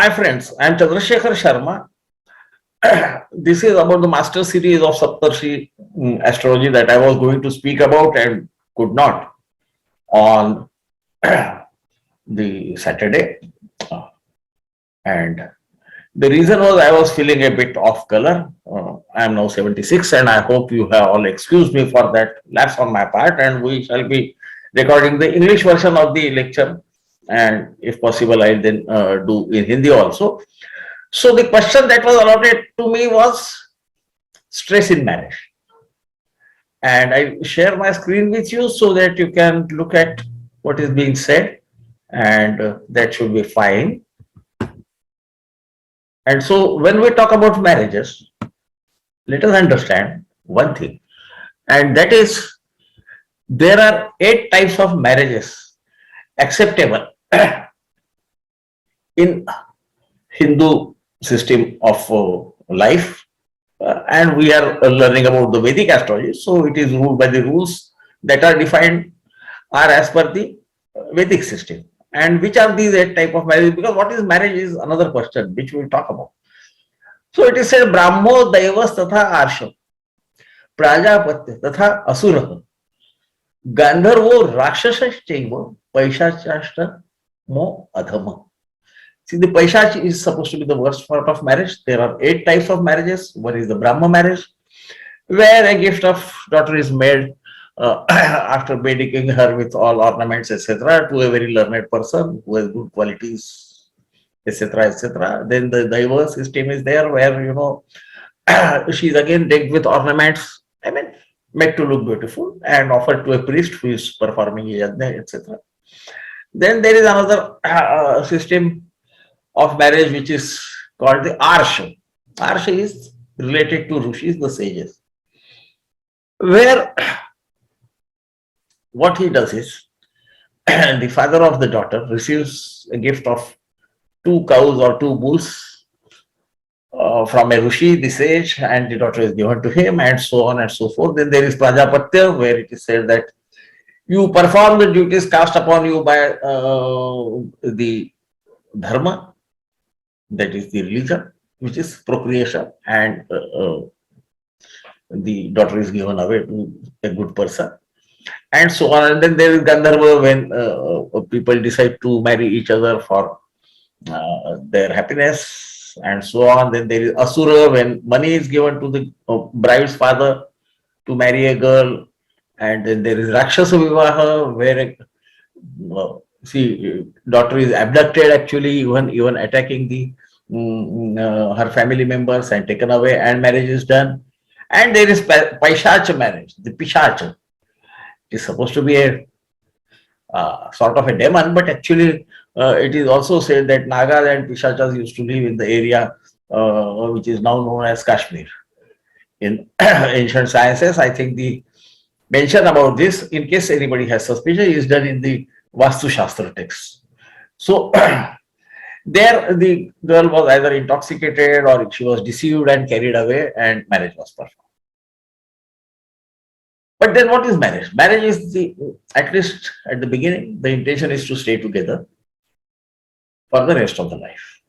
Hi friends, I am Chandrasekhar Sharma. This is about the master series of Saptarishis Astrology that I was going to speak about and could not on the Saturday. And the reason was I was feeling a bit off color. I am now 76 and I hope you have all excused me for that lapse on my part, and we shall be recording the English version of the lecture, and if possible I'll then do in Hindi also. So the question that was allotted to me was stress in marriage. And I share my screen with you so that you can look at what is being said, and that should be fine. And so when we talk about marriages, let us understand one thing, and that is there are 8 types of marriages acceptable in Hindu system of life. And we are learning about the Vedic astrology, so it is ruled by the rules that are defined are as per the Vedic system. And which are these 8 type of marriage? Because what is marriage is another question which we will talk about. So it is said Brahmo Daivas Tatha Arsham, Prajapatya Tatha Asura, Gandharvo Rakshasashchaiva, Paishachashta Mo Adhama. See, the Paishach is supposed to be the worst part of marriage. There are 8 types of marriages. One is the Brahma marriage, where a gift of daughter is made after bedeking her with all ornaments, etc., to a very learned person who has good qualities, etc., etc. Then the Daiva system is there, where she is again decked with ornaments. I mean, made to look beautiful and offered to a priest who is performing yajna, etc. Then there is another system of marriage which is called the Arsha. Arsha is related to Rishis, the sages, where what he does is the father of the daughter receives a gift of 2 cows or 2 bulls from a Rishi, the sage, and the daughter is given to him, and so on and so forth. Then there is Prajapatya, where it is said that you perform the duties cast upon you by the dharma, that is the religion, which is procreation, and the daughter is given away to a good person, and so on. And then there is Gandharva, when people decide to marry each other for their happiness, and so on. Then there is Asura, when money is given to the bride's father to marry a girl. And then there is Rakshasa Vivaha, where daughter is abducted, actually, even attacking the her family members and taken away, and marriage is done. And there is Paishacha marriage, the Pishacha. It is supposed to be a sort of a demon, but actually it is also said that Nagas and Pishachas used to live in the area which is now known as Kashmir. In ancient sciences, I think the mention about this, in case anybody has suspicion, is done in the Vastu Shastra text. So there the girl was either intoxicated or she was deceived and carried away, and marriage was performed. But then what is marriage? Marriage is at least at the beginning, the intention is to stay together for the rest of the life.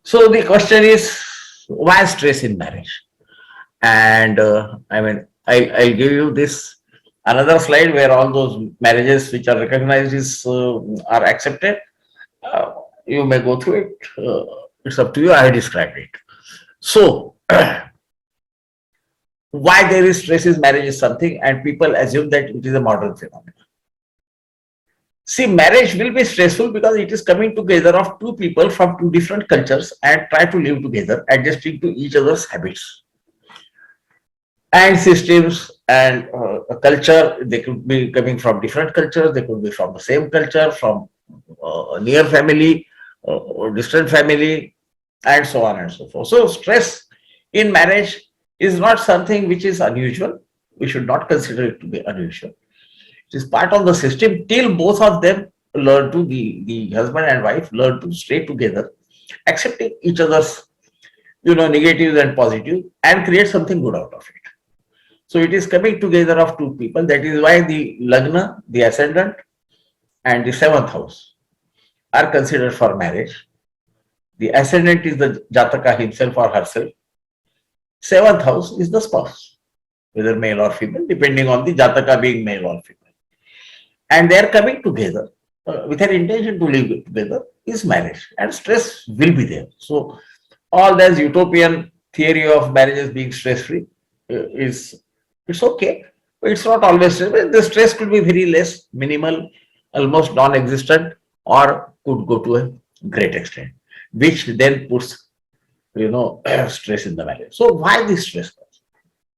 So the question is, why stress in marriage? And I'll give you this another slide where all those marriages which are recognized are accepted. You may go through it. It's up to you. I have described it. So why there is stress in marriage is something, and people assume that it is a modern phenomenon. See, marriage will be stressful because it is coming together of 2 people from 2 different cultures and try to live together, adjusting to each other's habits and systems and culture. They could be coming from different cultures, they could be from the same culture, from near family or distant family, and so on and so forth. So stress in marriage is not something which is unusual. We should not consider it to be unusual. It is part of the system till both of them learn to, the husband and wife learn to stay together, accepting each other's negatives and positive, and create something good out of it. So it is coming together of 2 people. That is why the Lagna, the ascendant, and the 7th house are considered for marriage. The ascendant is the Jataka himself or herself. Seventh house is the spouse, whether male or female, depending on the Jataka being male or female. And they are coming together with an intention to live together is marriage, and stress will be there. So all that utopian theory of marriages being stress free is, it's okay, but it's not always stress. The stress could be very less, minimal, almost non-existent, or could go to a great extent, which then puts stress in the marriage. So why this stress comes?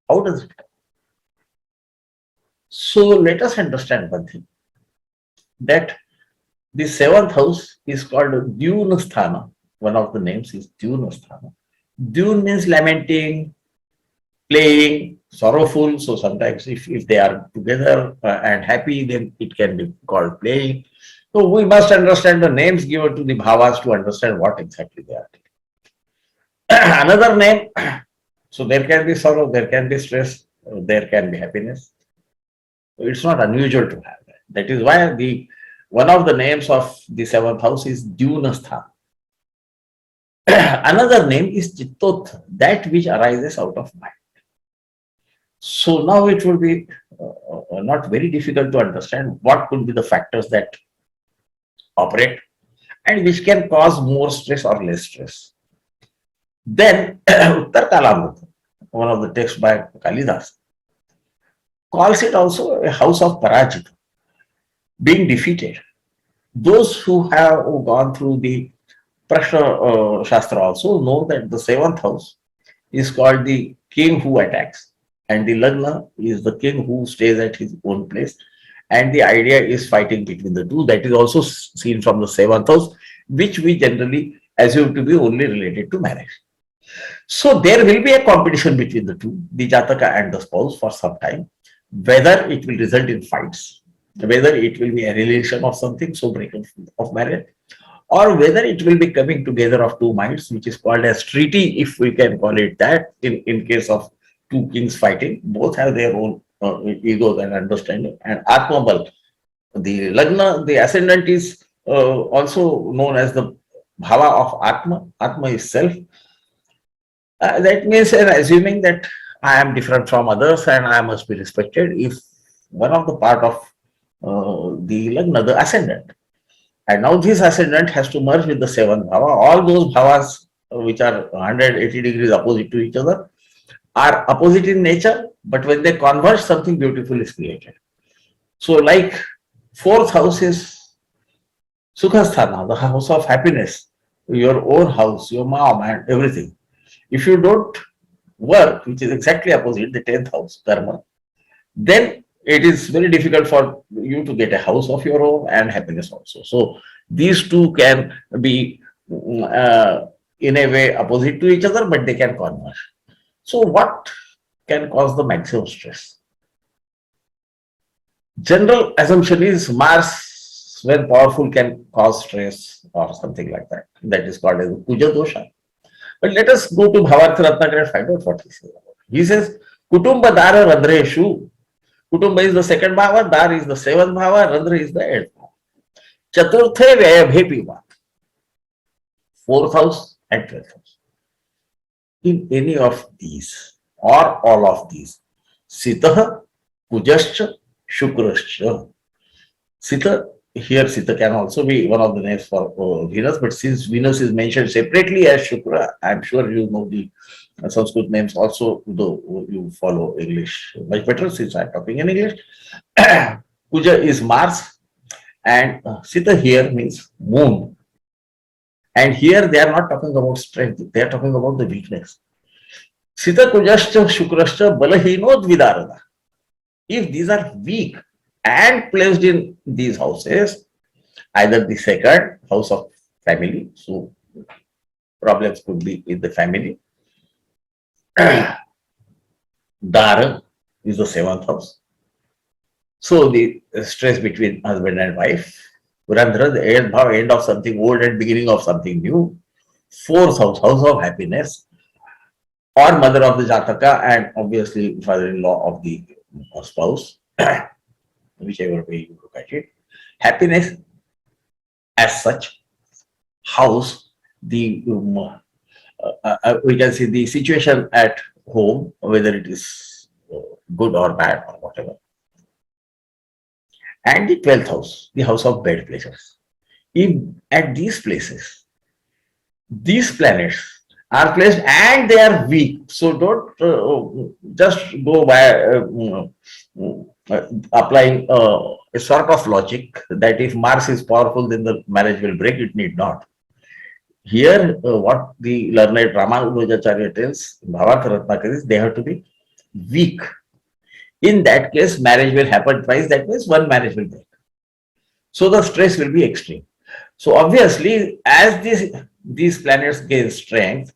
How does it come? So let us understand one thing, that the seventh house is called Dyunasthana. One of the names is Dyunasthana. Dyun means lamenting, playing, sorrowful. So sometimes if they are together and happy, then it can be called playing. So we must understand the names given to the bhavas to understand what exactly they are. Another name, so there can be sorrow, there can be stress, there can be happiness. It's not unusual to have that. That is why one of the names of the seventh house is Dyunastha. Another name is Chittotha, that which arises out of mind. So now it will be not very difficult to understand what could be the factors that operate and which can cause more stress or less stress. Then Uttar Kalamrita, one of the texts by Kalidas, calls it also a house of Parajita, being defeated. Those who have gone through the Prashna Shastra also know that the seventh house is called the king who attacks, and the Lagna is the king who stays at his own place. And the idea is fighting between the two. That is also seen from the seventh house, which we generally assume to be only related to marriage. So there will be a competition between the two, the Jataka and the spouse, for some time, whether it will result in fights, whether it will be a relation of something, so breakup of marriage, or whether it will be coming together of two minds, which is called as treaty, if we can call it that, in case of two kings fighting. Both have their own egos and understanding. And Atma Bal, the Lagna, the ascendant, is also known as the Bhava of Atma. Atma is self. That means assuming that I am different from others and I must be respected, if one of the part of the Lagna, the ascendant. And now this ascendant has to merge with the seventh bhava. All those bhavas which are 180 degrees opposite to each other are opposite in nature, but when they converge, something beautiful is created. So like fourth house is Sukhasthana, the house of happiness, your own house, your mom and everything. If you don't work, which is exactly opposite, the 10th house, karma, then it is very difficult for you to get a house of your own and happiness also. So these two can be in a way opposite to each other, but they can converge. So what can cause the maximum stress? General assumption is Mars, when powerful, can cause stress or something like that. That is called as Kuja dosha. But let us go to Bhavartha Ratnakara and find out what he says. He says, Kutumba Dara Randreshu. Kutumba is the second bhava, Dar is the seventh bhava, Randra is the eighth bhava. Chaturthe Vyabhepiva, fourth house and 12th house. In any of these or all of these, Sita, Kujascha, Shukrascha. Sita, here Sita can also be one of the names for Venus, but since Venus is mentioned separately as Shukra, I'm sure you know the Sanskrit names also, though you follow English much better since I'm talking in English. Kuja is Mars, and Sita here means moon. And here they are not talking about strength, they are talking about the weakness. Sita Kujascha Shukrascha Balahino Dvidarada. If these are weak and placed in these houses, either the second house of family, so problems could be in the family. Dara is the seventh house. So the stress between husband and wife. Randra, the end of something old and beginning of something new. Fourth house, house of happiness, or mother of the Jataka, and obviously father-in-law of the spouse, whichever way you look at it. Happiness as such, house the we can see the situation at home, whether it is good or bad or whatever. And the 12th house, the house of bed pleasures. If at these places, these planets are placed and they are weak, so don't just go by applying a sort of logic that if Mars is powerful, then the marriage will break. It need not. Here, what the learned Ramanujacharya tells Bhavartha Ratnakar is they have to be weak. In that case, marriage will happen twice. That means one marriage will break. So the stress will be extreme. So obviously, as these planets gain strength,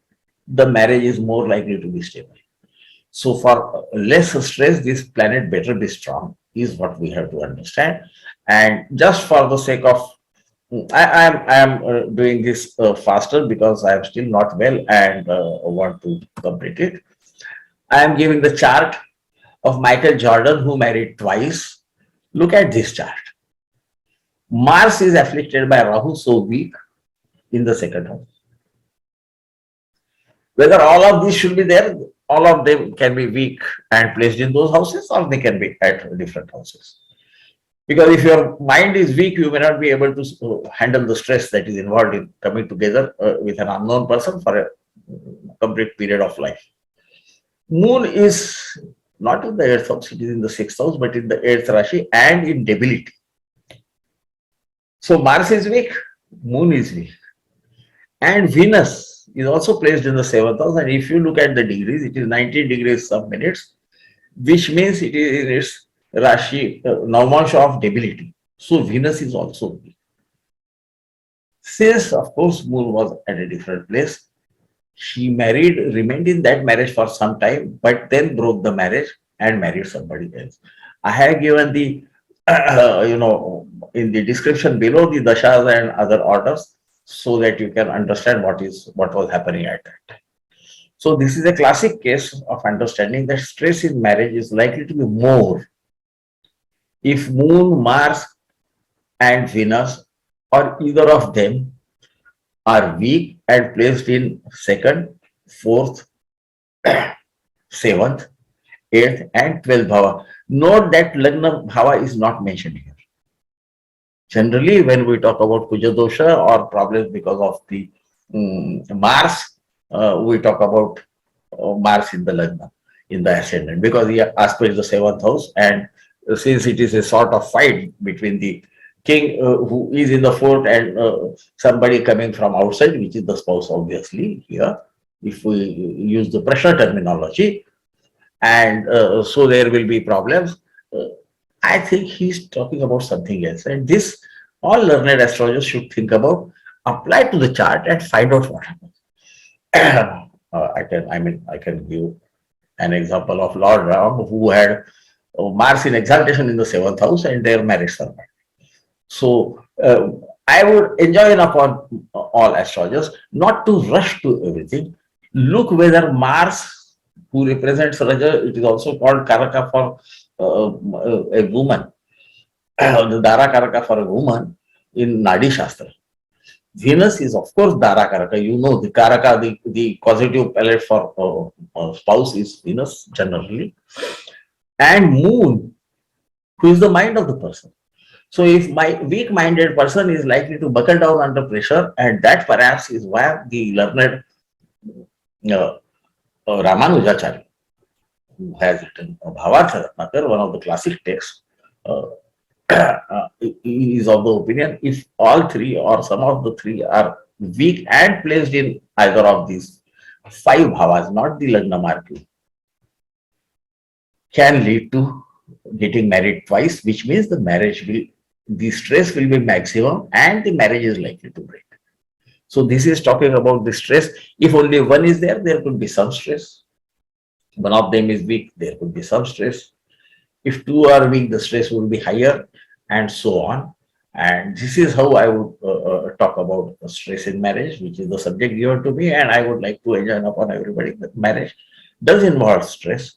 the marriage is more likely to be stable. So for less stress, this planet better be strong is what we have to understand. And just for the sake of, I am doing this faster because I am still not well and want to complete it. I am giving the chart of Michael Jordan who married twice. Look at this chart. Mars is afflicted by Rahu, so weak in the second house. Whether all of these should be there, all of them can be weak and placed in those houses, or they can be at different houses. Because if your mind is weak, you may not be able to handle the stress that is involved in coming together with an unknown person for a complete period of life. Moon is not in the 8th house, it is in the 6th house, but in the 8th Rashi and in debility. So Mars is weak, Moon is weak. And Venus is also placed in the 7th house. And if you look at the degrees, it is 19 degrees some minutes, which means it is in its Rashi, Navansha of debility. So Venus is also weak. Since, of course, Moon was at a different place, she remained in that marriage for some time, but then broke the marriage and married somebody else. I have given the, in the description below the dashas and other orders so that you can understand what was happening at that time. So this is a classic case of understanding that stress in marriage is likely to be more if Moon, Mars, and Venus, or either of them, are weak and placed in 2nd, 4th, 7th, 8th, and 12th bhava. Note that Lagna bhava is not mentioned here. Generally, when we talk about Kuja dosha or problems because of the Mars, we talk about Mars in the Lagna, in the ascendant, because he aspects the 7th house, and since it is a sort of fight between the king who is in the fort and somebody coming from outside, which is the spouse, obviously, here, if we use the pressure terminology, and so there will be problems. I think he's talking about something else, and this all learned astrologers should think about, apply to the chart, and find out what happens. I can give an example of Lord Ram, who had Mars in exaltation in the 7th house, and their marriage survived. So I would enjoin upon all astrologers not to rush to everything. Look whether Mars, who represents Raja, it is also called Karaka for a woman, the Dara Karaka for a woman in Nadi Shastra. Venus is, of course, Dara Karaka. You know, the Karaka, the causative palette for spouse is Venus generally. And Moon, who is the mind of the person. So if my weak-minded person is likely to buckle down under pressure, and that perhaps is why the learned Ramanujacharya, who has written Bhavartha Ratnakar, one of the classic texts, is of the opinion if all three or some of the three are weak and placed in either of these 5 bhavas, not the Lagna market, can lead to getting married twice, which means the stress will be maximum and the marriage is likely to break. So this is talking about the stress. If only one is there, there could be some stress. One of them is weak, there could be some stress. If 2 are weak, the stress will be higher, and so on. And this is how I would talk about stress in marriage, which is the subject given to me, and I would like to enjoin upon everybody that marriage does involve stress.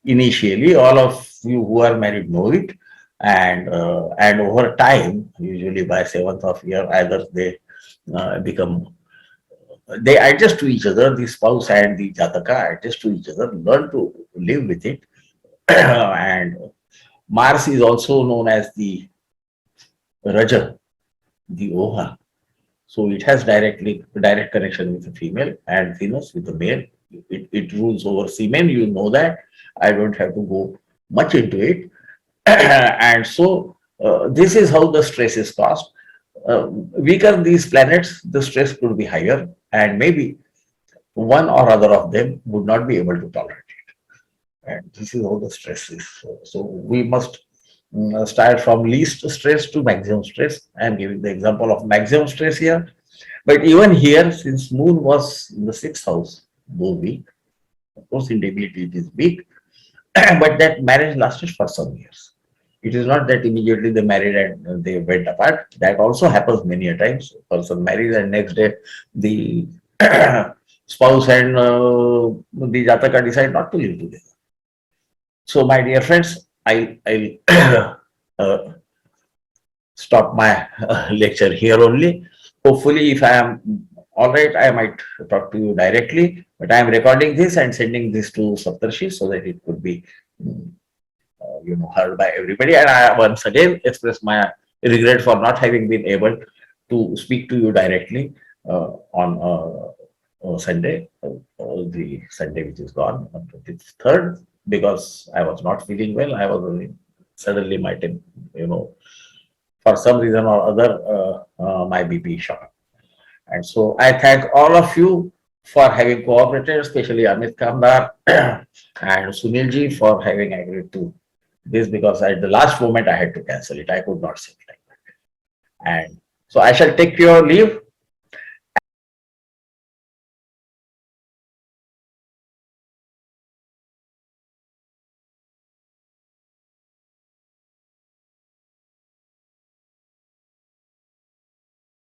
Initially, all of you who are married know it, and over time, usually by 7th of year, either they become they adjust to each other, the spouse and the Jataka adjust to each other, learn to live with it. And Mars is also known as the Raja, the Oha. So it has direct connection with the female, and Venus with the male. It rules over semen. You know that. I don't have to go much into it. And so this is how the stress is caused. Weaker these planets, the stress could be higher, and maybe one or other of them would not be able to tolerate it. And this is how the stress is. So we must start from least stress to maximum stress. I am giving the example of maximum stress here. But even here, since Moon was in the sixth house, though weak, of course, in debility it is weak, but that marriage lasted for some years. It is not that immediately they married and they went apart. That also happens many a times. Person marries and next day the spouse and the Jataka decide not to live together. So, my dear friends, I'll uh, stop my lecture here only. Hopefully, if I am all right, I might talk to you directly. But I am recording this and sending this to Saptarishis so that it could be, mm, heard by everybody. And I once again express my regret for not having been able to speak to you directly on Sunday, the Sunday which is gone on 23rd, because I was not feeling well. I was suddenly for some reason or other, my BP shot. And so I thank all of you for having cooperated, especially Amit Kamdar and Sunilji for having agreed to this, because at the last moment I had to cancel it. I could not sit like that. And so I shall take your leave